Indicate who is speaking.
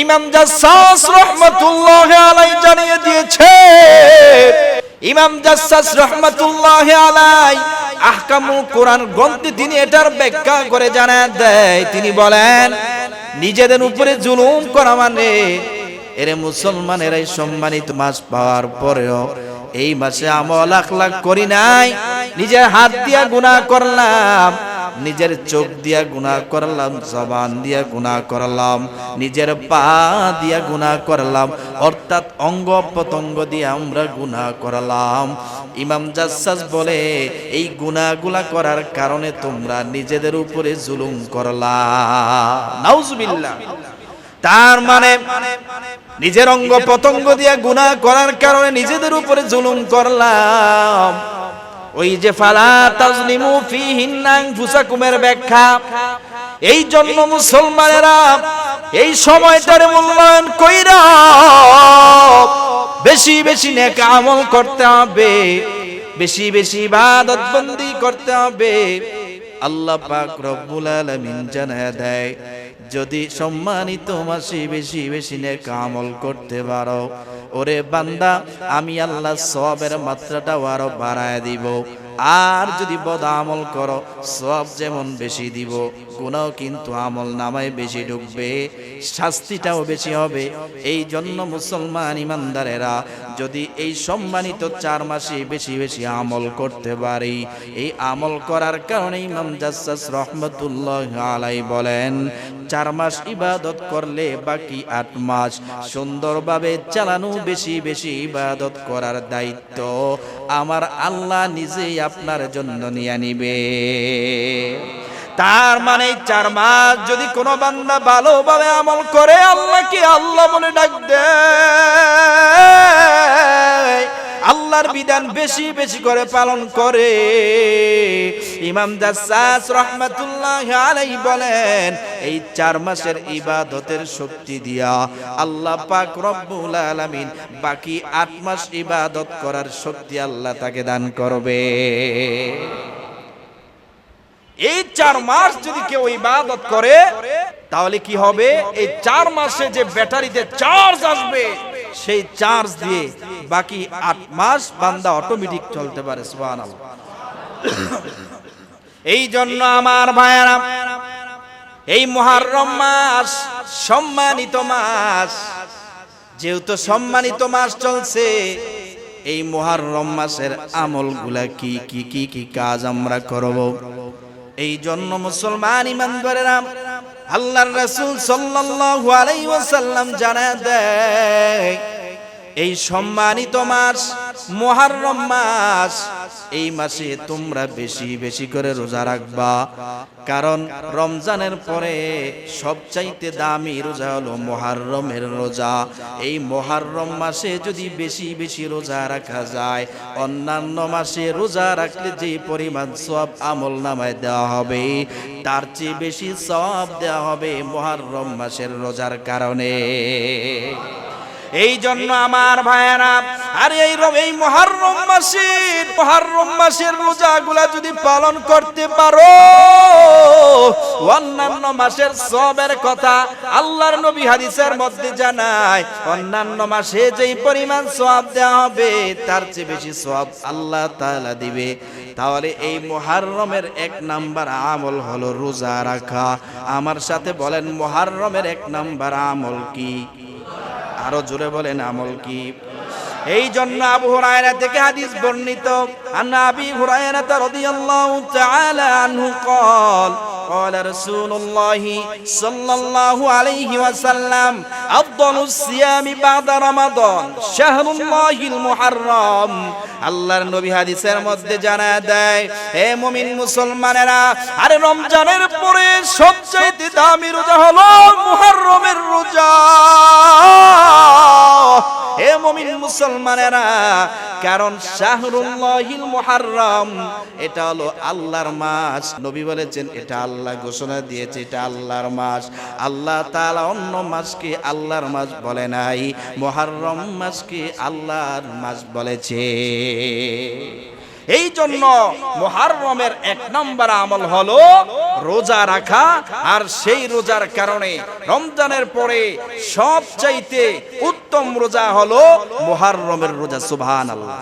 Speaker 1: ইমাম জাসসাস রাহমাতুল্লাহি আলাইহি জানিয়ে দিয়েছে। ইমাম জাসসাস রাহমাতুল্লাহি আলাইহি আহকামুল কোরআন গ্রন্থে তিনি এটার ব্যাখ্যা করে জানায় দেয়। তিনি বলেন, নিজেদের উপরে জুলুম করা মানে, এরে মুসলমানেরা এই সম্মানিত মাস পাওয়ার পরেও এই মাসে আমল আখলাক করি নাই, নিজের হাত দিয়া গুনাহ করলাম, নিজের চোখ দিয়া গুনাহ করলাম, জবান দিয়া গুনাহ করলাম, নিজের পা দিয়া গুনাহ করলাম, অর্থাৎ অঙ্গ প্রত্যঙ্গ দিয়ে আমরা গুনাহ করলাম। ইমাম জাসসাস বলে, এই গুনাহগুলা করার কারণে তোমরা নিজেদের উপরে জুলুম করলা। নাউজুবিল্লাহ। তার মানে নিজের অঙ্গ প্রত্যঙ্গ দিয়ে গুনাহ করার কারণে নিজেদের উপরে জুলুম করলাম। ওই যে ফালা তাজলিমু ফিহিন্না আনফুসাকুমের ব্যাখ্যা। এই জন্য মুসলমানেরা এই সময়টারে মূল্যায়ন কইরা বেশি বেশি নেক আমল করতে হবে, বেশি বেশি ইবাদত বন্দি করতে হবে। আল্লাহ পাক রব্বুল আলামিন জানায় দেয়, যদি সম্মানিত মাসে বেশি বেশি নেক আমল করতে পারো, ওরে বান্দা আমি আল্লাহ সওয়াবের মাত্রাটা আরো বাড়ায় দিব। আর যদি বদ আমল করো, সওয়াব যেমন বেশি দিব, গুনাহ কিন্তু আমল নামায় বেশি ঢুকবে, শাস্তিটাও বেশি হবে। এই জন্য মুসলমান ইমানদারেরা যদি এই সম্মানিত 4 মাসে বেশি বেশি আমল করতে পারি, এই আমল করার কারণে ইমাম জাসসাস রাহমাতুল্লাহি আলাইহি বলেন, 4 মাস ইবাদত করলে বাকি 8 মাস সুন্দরভাবে চালানো, বেশি বেশি ইবাদত করার দায়িত্ব আমার আল্লাহ নিজেই আপনার জন্য নিয়ে নিবে। তার মানে 4 মাস যদি কোনো বান্দা ভালোভাবে আমল করে, আল্লাহকে আল্লাহ বলে ডাক দেয়, আল্লাহর বিধান বেশি বেশি করে পালন করে, ইমাম জাসসাস রাহমাতুল্লাহি আলাইহি বলেন, এই 4 মাসের ইবাদতের শক্তি দিয়া আল্লাহ পাক রব্বুল আলামিন বাকি 8 মাস ইবাদত করার শক্তি আল্লাহ তাকে দান করবে। এই 4 মাস যদি কেউ ইবাদত করে, তাহলে কি হবে? এই 4 মাসে যে ব্যাটারিতে চার্জ আসবে, সেই চার্জ দিয়ে বাকি 8 মাস বান্দা অটোমেটিক চলতে পারে। সুবহানাল্লাহ। এই জন্য আমার ভাইয়েরা, এই মুহররম মাস সম্মানিত মাস, যেহেতু সম্মানিত মাস চলছে, এই মুহররম মাসের আমলগুলা কি কি কি কি কাজ আমরা করব। এই জন্য মুসলমান ইমানদারেরা, আল্লাহর রাসূল সাল্লাল্লাহু আলাইহি ওয়াসাল্লাম জানায় দেয়, এই সম্মানিত মাস মুহররম মাস, এই মাসে তোমরা বেশি বেশি করে রোজা রাখবা। কারণ রমজানের পরে সবচাইতে দামি রোজা হলো মুহররমের রোজা। এই মুহররম মাসে যদি বেশি বেশি রোজা রাখা যায়, অন্যান্য মাসে রোজা রাখলে যে পরিমাণ সওয়াব আমল নামায় দেওয়া হবে, তার চেয়ে বেশি সওয়াব দেওয়া হবে মুহররম মাসের রোজার কারণে। এই জন্য আমার ভাইয়েরা, আর এই মুহররম মাসের রোজাগুলা যদি পালন করতে পারো, অন্যান্য মাসের সওয়াবের কথা আল্লাহর নবী হাদিসের মধ্যে জানায়, অন্যান্য মাসে যেই পরিমাণ সওয়াব দেওয়া হবে, তার চেয়ে বেশি সওয়াব আল্লাহ তাআলা দিবে। তাহলে এই মুহররমের 1 নাম্বার আমল হলো রোজা রাখা। আমার সাথে বলেন, মুহররমের 1 নাম্বার আমল কি? আরো জোরে বলেন, আমল কি? এই জন্য আবু হুরায়রা থেকে হাদিস বর্ণিত, আন আবি হুরায়রা রাদিয়াল্লাহু তাআলা আনহু قال قال رسول الله صلى الله عليه وسلم أفضل الصيام بعد رمضان شهر الله المحرم। আল্লাহর নবী হাদিসের মধ্যে জানায় দেয়, হে মুমিন মুসলমানেরা, আরে রমজানের পরে সবচেয়ে দামি রোজা হলো মুহররমের রোজা। হে মুমিন মুসলমানেরা, কারণ শাহরুল্লাহিল মুহররম, এটা হলো আল্লাহর মাস। নবী বলেছেন, এটা আল্লাহ ঘোষণা দিয়েছে, এটা আল্লাহর মাস। আল্লাহ তাআলা অন্য মাসকে আল্লাহর মাস বলে নাই, মুহররম মাসকে আল্লাহর মাস বলেছে। এই জন্য মুহররমের 1 নম্বর আমল হলো রোজা রাখা, আর সেই রোজার কারণে রমজানের পরে সবচাইতে উত্তম রোজা হলো মুহররমের রোজা। সুবহানাল্লাহ।